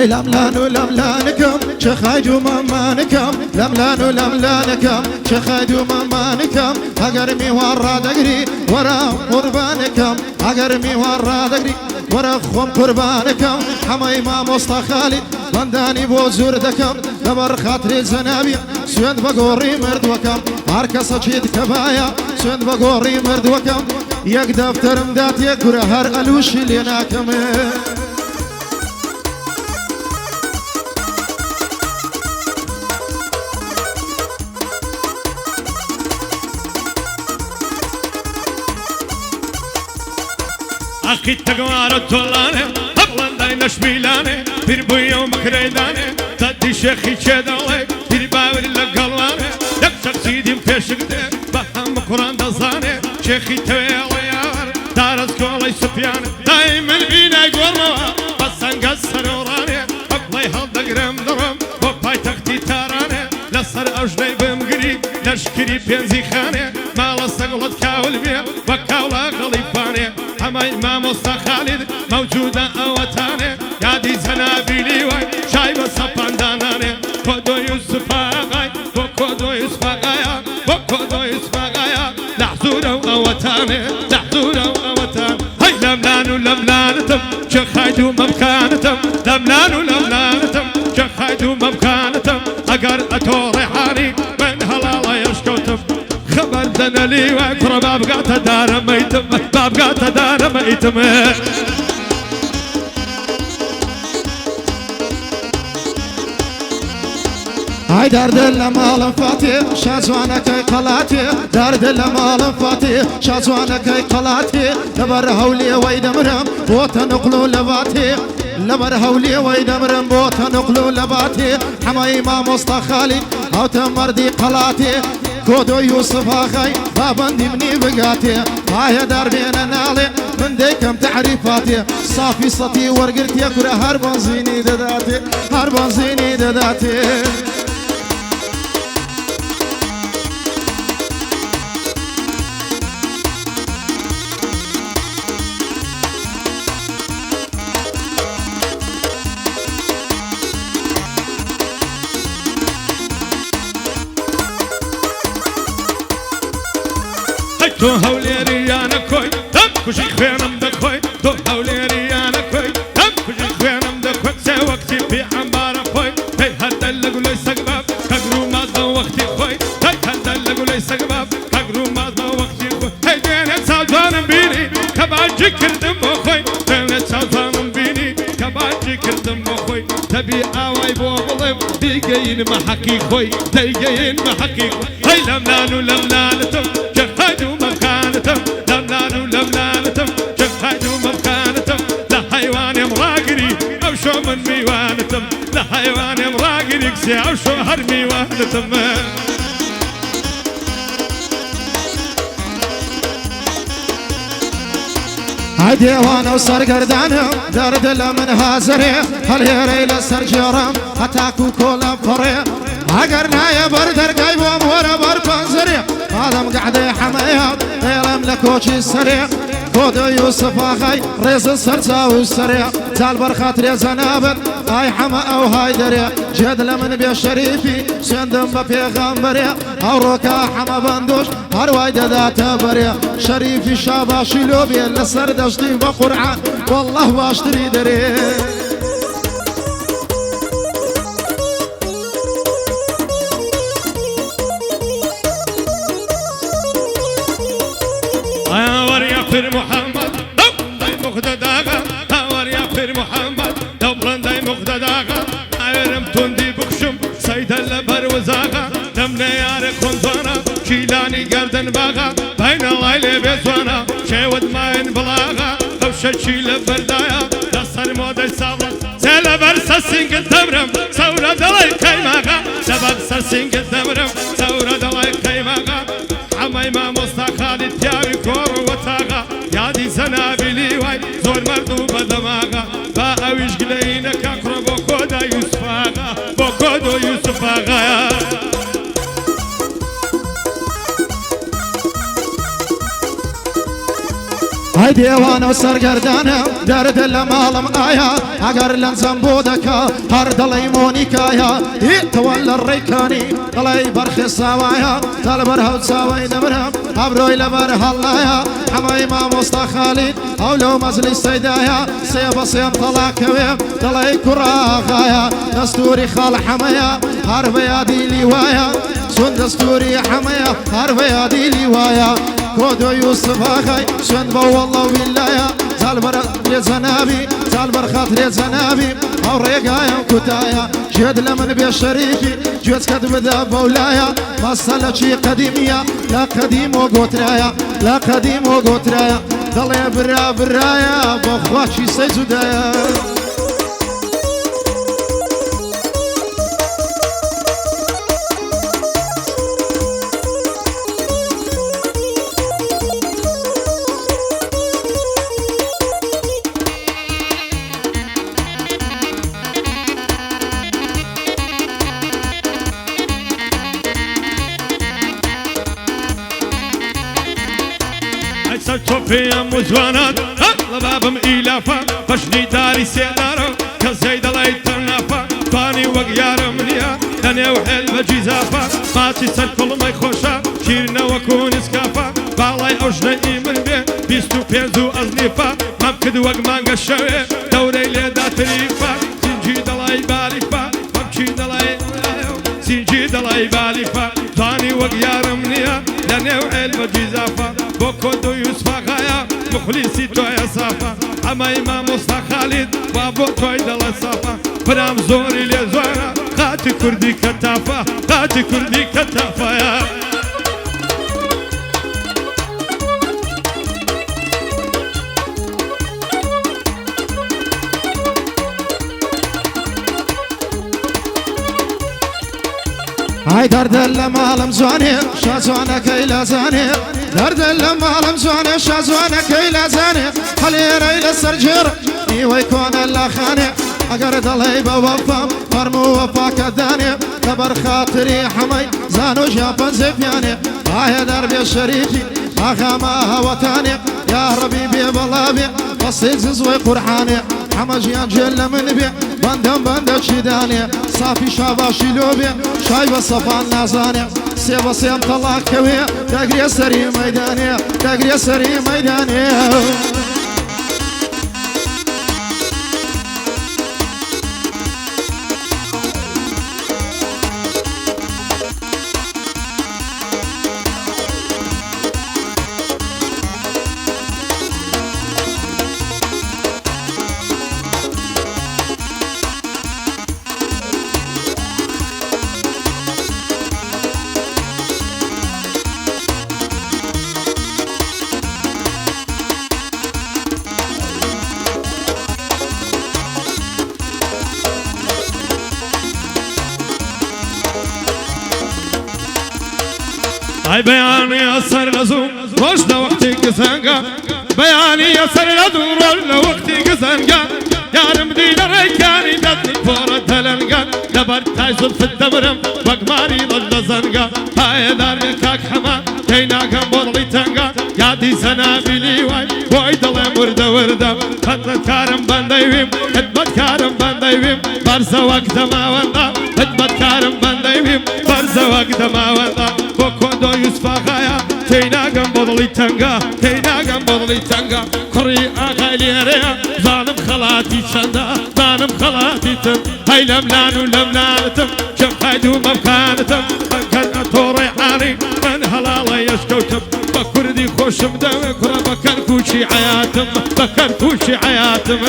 هاي لملانو لملانكم شخايدو ممانكم لملانو لملانكم شخايدو ممانكم أقرمي ورا دقري ورا قربانكم أقرمي ورا دقري ورا خوم قربانكم حماي ما مصطفى خالد بنداني بو زوردكم لبر خاطري زنابي سوند بقوري مردوكم هركسا جيد كبايا سوند بقوري مردوكم يك دفتر مدات يك هر ألوش ليناكم أخي تقوار الطلانة أبلان داينا شبيلانة بير بويا ومكريدانة تدي شيخي شدالي بير باور لقلانة يكسر سيدي مفشقده بهم قران دزانة شيخي تويالي يار دارس كولي سفيانة دايما بينا يقورموا بس انقصر ورانة أبلاي هالدقرم درم وباي تختي تارانة لسر أجني بمقري لشكري بينزي خانة ما لسقلت كاول بيه وكاولا غليفانة حماي ما مصطفى خالد موجودة أوتانة يادي زنابيلي واي شايبة سباندانانة كودو يوسف آغاي وكودو يوسف آغايا وكودو يوسف آغايا لحزورة وأوتانة لحزورة وأوتانة هاي لملانو لملانتم شخايدو مبكانتم لملانو لملانتم شخايدو مبكانتم أقر أتو ريحاني من هلالا يشكوتم خبر دنالي وكرة بابقى تدار ميتم بابقى تدار ميتم هاي دارد المال فاتي شازوانا كي قلاتي دارد المال فاتي شازوانا كي قلاتي لبر هولي ويدمرم بوتنقلو لباتي لبر هولي ويدمرم بوتنقلو لباتي حماي ما مصطفى خالد او تمردي قلاتي كودو يوسف اخي بابندي مني بقاتي هاي دار بين نالي من ديكم تعريفاتي صافي صتي ورقرتي كره هربان زيني دداتي هربان زيني دداتي تو هوليري أنا كوي دم كشي خيانم دكوي تو هوليري أنا كوي دم كشي خيانم دكوي سوقتي في عمارة كوي هي هدلق ولي سقباب كقرو ما ضو وقتي كوي هي هدلق ولي سقباب كقرو ما ضو وقتي كوي هي دينت سالفان بيني كباجي كردم كوي دينت سالفان بيني كباجي كردم كوي تبي أواي بوغلم ديجين محكي كوي ديجين محكي كوي هي لملانو لملانتم جهدوا مكانتم لملانو لملانتم جهدوا مكانتم لحيوان مراقري أو شو من ميوانتم لحيوان مراقري كسي أو شو هر ميوانتم هاي ديوانا وسر قردانهم درد لمن هازري هالهيري لسر جرام هتاكو كولا فري هقرنا يا بردر قايبوم ورا بركون زريق آدم قعدي حمايا غيرم لكوشي السريع كودو يوسف اخي ريز السرساوي السريع تال برخاطري زنابر هاي حما او هاي دريع جد لمن بيا شريفي سندم ببيغمبري او روكا حما بندوش هرواي دادات بريع شريفي شاباشي لوبي لسر دشتي بقرعة والله باشتري دريع فر محمد داي مقتداغا هاور يا فر محمد دبرن داي مقتداغا ايرم توندي بخشم سيد اللبر وزاغا نمنا يار كونزانا شيلاني قردن باغا بين الليل بيزوانا شيود ماين بلاغا خفشت شيل بردايا دستر مودي ساولا سلبر سسين قدمرم سورة دلاي كيماغا سبب سسين قدمرم سورة دلاي كيماغا حماي ما مصطفى خالد تياوي كورو وتاغا يادي زنابيلي واي زور مردو بدماغا باويش قلينك اقرا بوكودا يوسف آغا بوكودو يوسف آغا هاي هاي ديوان وسرقردانا درد لمالم آيا اگر لنزم بودكا هر دلي مونيكايا تولى الريكاني دلي برخي ساوايا تلبر هود ساوي دبرهم ابروي لبر هلايا حماي ما مصطفى خالد او لو مزلي سيدايا سيب سيب طلع كويب دلي كراغايا دستوري خال حمايا هرب يادي لوايا سن دستوري حمايا هرب يادي لوايا كودو يوسف اخي سن بو والله بالله زالبر لزنابي زالبر خاطر زنابي او ريقايا كتايا جد لمن بشريكي جد كتب ذا بولايا مسألة شي قديمية لا قديم وقوترايا لا قديم وقوترايا ضل برا برايا بخواتشي سيزودايا صوفيا مزوانات لبابم إلافا فشني داري سيدارا كالزيد الله يتنافا فاني وقيار منيا دنيا وحيل بجيزافا ماتي سر كل ما يخوشا شيرنا وكون اسكافا بالاي اوجنا من بيه بيستو بينزو ازنيفا ممكد وقمان قشوي دوري ليدا تريفا سنجي دلاي باليفا ممشي دلاي سنجي دلاي باليفا فاني وقيار منيا دنيا وحيل بجيزافا بوكودو يوسف غايا مخلصي تويا صافا اما امام مصطفى خالد وابو توي دل صافا برام زوري لي زورا خاتي كردي كتافا خاتي كردي كتافا يا هاي درد اللمالم زواني شازوانا كيلا زاني درد اللمالم زواني شازوانا كيلا زاني خلي ريل السرجير ويكون اللخاني اقرد الهيبة وفام فرمو وفاك الداني كبر خاطري حمي زانو جابا زفياني هاي دربي الشريفي اخا ما هوتاني يا ربي بي بلابي بصيت زوي قرحاني حمجيان جل من بي بندم بند شداني صافي شاباشي لوبي شاي بصفان نازاني سيب سيب طلع كوي تقري سري ميداني تقري سري ميداني هاي بياني أثر لزوم روشنا وقتي قسنقا بياني أثر لزوم روشنا وقتي قسنقا يا رمدين الريكاني دتني فورة تلنقا دبر تايزل في الدبرم وقماري ضل زنقا هاي دار كاك حما كينا كم بضلي تنقا قادي سنابلي واي وعيد الله مرده ورده خدمت كارم بنديويم خدمت كارم بنديويم برزا وقت ما وندا خدمت كارم بنديويم برزا وقت ما وندا بوكودو يوسف غايا تينا كم بضلي تنقا تينا كم بضلي تنقا قري اغالي ريا ظالم خلاتي شندا ظالم خلاتي تم هاي لملان ولملانتم شف هايدو مبخانتم كان اتوري حالي من هلالا يشكوتم بكردي خوشم دوي كرا بكر كوشي حياتم بكر كوشي حياتم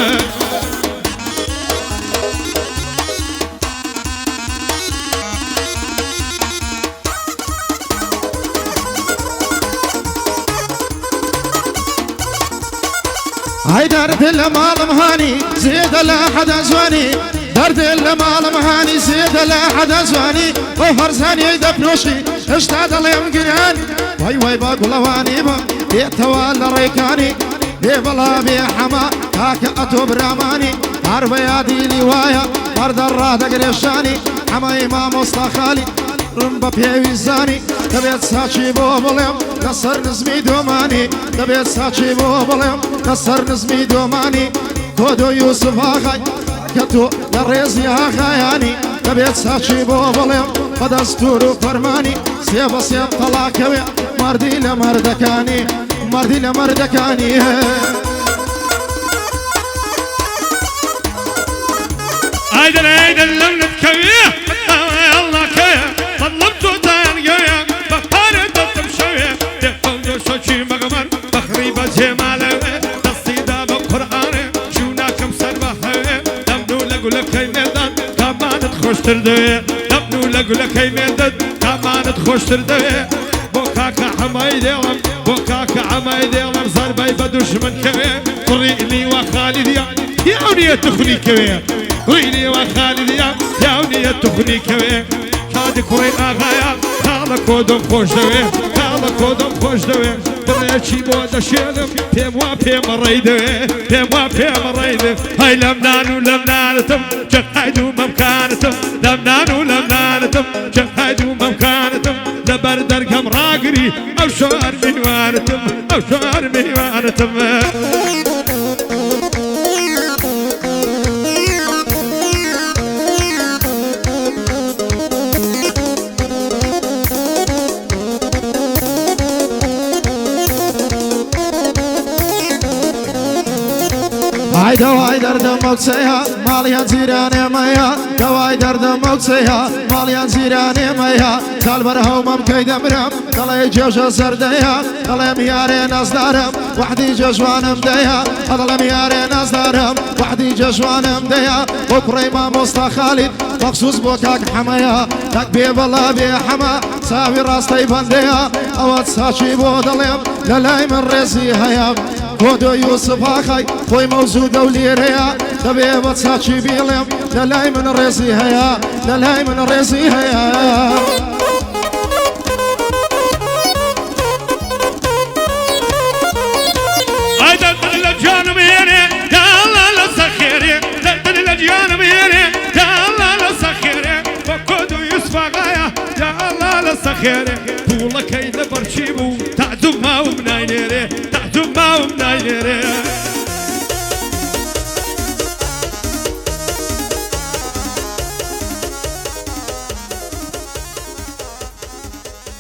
هاي درد المال مهاني زيد لأحد أزواني درد المال مهاني زيد لأحد أزواني وفرزاني دفنوشي اشتاد اليوم قراني واي واي باقلواني با بيتوالى ريكاني بيبلا بيحما هاك أتوب راماني عرب يادي لوايا مرد الراد قريشاني حما إمام مصطفى خالي رمبا بيويزاني دەبێت ساچی بۆ بڵێم لەسەر نزمی دۆمانی دەبێت ساچی بۆ بڵێم لەسەر نزمی دۆمانی کۆدۆ یوسف ئاغای کە تۆ لە ڕێزی ئاغایانی دەبێت ساچی بۆ بڵێم بە دەستور و فەرمانی سێ بە سێ تەڵاکەوێ مردی لە مردەکانی مردی لە مردەکانی عيدن عيدن لم نتكويه الله كيه طلبتو تانقيه بحارة دلتم شويه دفلدو شوشي مغمر بخري بجماله تصيدا بقرآنه شوناكم سربحه دمنو لقولك هاي ميدان كمانت خوش تردويه دمنو لقولك هاي ميدان كمانت خوش تردويه بوكاكا حماي ديلم بوكاكا حماي ديلم زرباي بدشمن كويه طريقلي وخالد يا ونية تخلي كويه ويلي وخالد يا ونية تخلي كويه هادي كوري آغايا هالا كودم خوش دويه هالا كودم خوش دويه بريشي بودا شيلم بيم وبيم ريدويه بيم وبيم ريدويه هاي لمنان ولمنانتم جهدوا ممكانتم لمنان ولمنانتم جهدوا ممكانتم لبر درقم راقري او شعر ميوانتم او شعر ميوانتم دواي دردم مكسيها ماليان زيراني مايا دواي دردم مكسيها ماليان زيراني مايا تالبرها وممكي دمرم دلي جوش سرديها دلي مياري ناس دارم وحدي جوشوان مديها دلي مياري ناس دارم وحدي جوشوان مديها بكري ما مستا خالد مخصوص بوكاك حمايا تك بيب الله بي حما ساوي راستي بنديها اوات ساشي بودليم للاي من رزي هيام كودو يوسف آخاي خوي موزود وليريا دبي بتساتشي بيلم للاي من الرزي هيا للاي من الرزي هيا هيدا الجانب يري يا الله لا سخيري هيدا الجانب يري يا الله لا سخيري وكودو يوسف آخايا يا الله لا سخيري طولك هيدا برشيبو تعدم ما ومناينيري تعدم ما ومناينيري